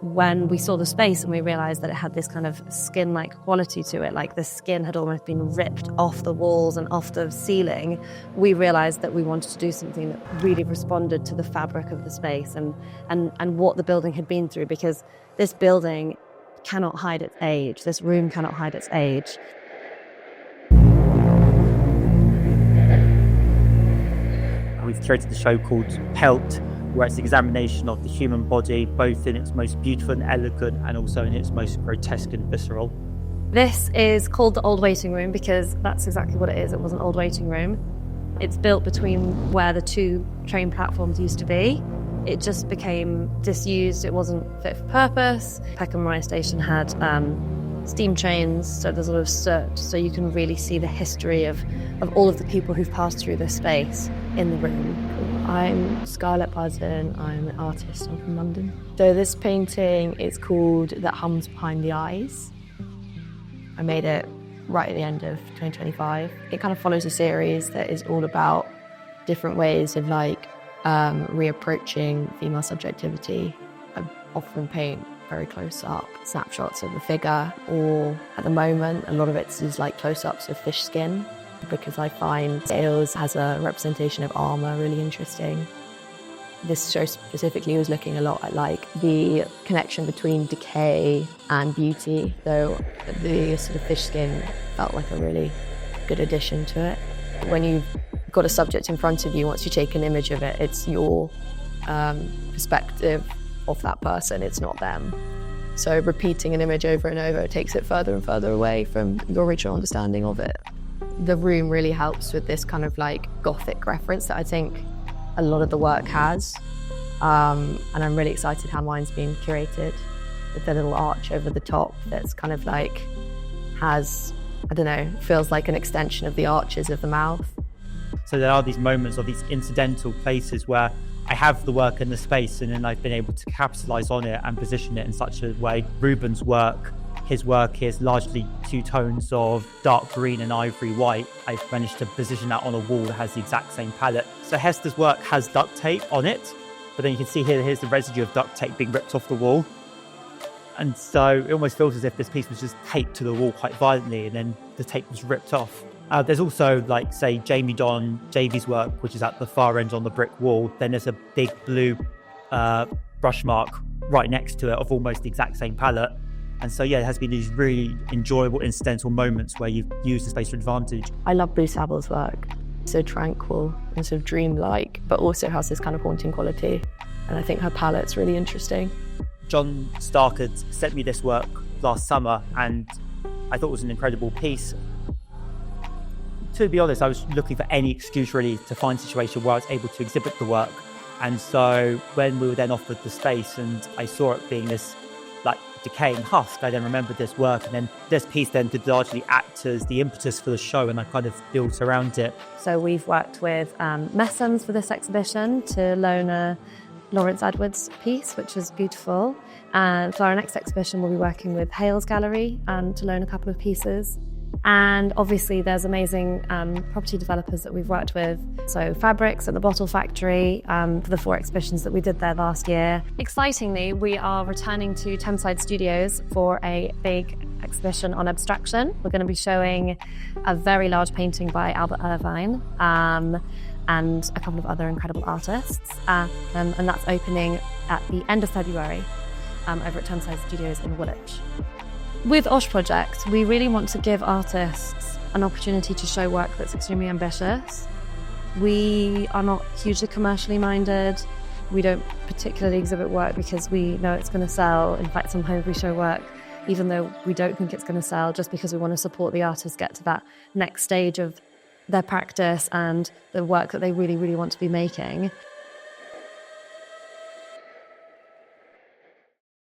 when we saw the space and we realised that it had this kind of skin-like quality to it, like the skin had almost been ripped off the walls and off the ceiling, we realised that we wanted to do something that really responded to the fabric of the space and what the building had been through, because this building cannot hide its age. This room cannot hide its age. We've curated a show called PELT, where it's an examination of the human body, both in its most beautiful and elegant and also in its most grotesque and visceral. This is called the old waiting room because that's exactly what it is. It was an old waiting room. It's built between where the two train platforms used to be. It just became disused. It wasn't fit for purpose. Peckham Rye Station had steam trains, so there's a lot of soot, so you can really see the history of all of the people who've passed through this space in the room. I'm Scarlett Budden, I'm an artist, I'm from London. So this painting is called That Hums Behind the Eyes. I made it right at the end of 2025. It kind of follows a series that is all about different ways of reapproaching female subjectivity. I often paint very close up snapshots of the figure, or at the moment a lot of it is like close-ups of fish skin, because I find scales as a representation of armour really interesting. This show specifically was looking a lot at like the connection between decay and beauty, so the sort of fish skin felt like a really good addition to it. When you've got a subject in front of you, once you take an image of it, it's your perspective of that person, it's not them. So repeating an image over and over takes it further and further away from your original understanding of it. The room really helps with this kind of like gothic reference that I think a lot of the work has. And I'm really excited how mine's been curated with the little arch over the top that's kind of like has, I don't know, feels like an extension of the arches of the mouth. So there are these moments of these incidental places where I have the work in the space and then I've been able to capitalise on it and position it in such a way. Ruben's work, his work is largely two tones of dark green and ivory white. I've managed to position that on a wall that has the exact same palette. So Hester's work has duct tape on it, but then you can see here's the residue of duct tape being ripped off the wall. And so it almost feels as if this piece was just taped to the wall quite violently and then the tape was ripped off. There's also, like, say, Jamie Don, JV's work, which is at the far end on the brick wall. Then there's a big blue brush mark right next to it of almost the exact same palette. And so, yeah, it has been these really enjoyable incidental moments where you've used the space to advantage. I love Blue Sabble's work. So tranquil and sort of dreamlike, but also has this kind of haunting quality. And I think her palette's really interesting. John Stark had sent me this work last summer and I thought it was an incredible piece. To be honest, I was looking for any excuse really to find a situation where I was able to exhibit the work. And so when we were then offered the space and I saw it being this like decaying husk, I then remembered this work, and then this piece then did largely act as the impetus for the show, and I kind of built around it. So we've worked with Messams for this exhibition to loan a Lawrence Edwards piece, which was beautiful. And for our next exhibition, we'll be working with Hales Gallery to loan a couple of pieces. And obviously there's amazing property developers that we've worked with. So Fabrics at the Bottle Factory for the 4 exhibitions that we did there last year. Excitingly, we are returning to Thameside Studios for a big exhibition on abstraction. We're going to be showing a very large painting by Albert Irvine and a couple of other incredible artists. And that's opening at the end of February over at Thameside Studios in Woolwich. With OHSH Project, we really want to give artists an opportunity to show work that's extremely ambitious. We are not hugely commercially minded. We don't particularly exhibit work because we know it's going to sell. In fact, sometimes we show work even though we don't think it's going to sell, just because we want to support the artists get to that next stage of their practice and the work that they really, really want to be making.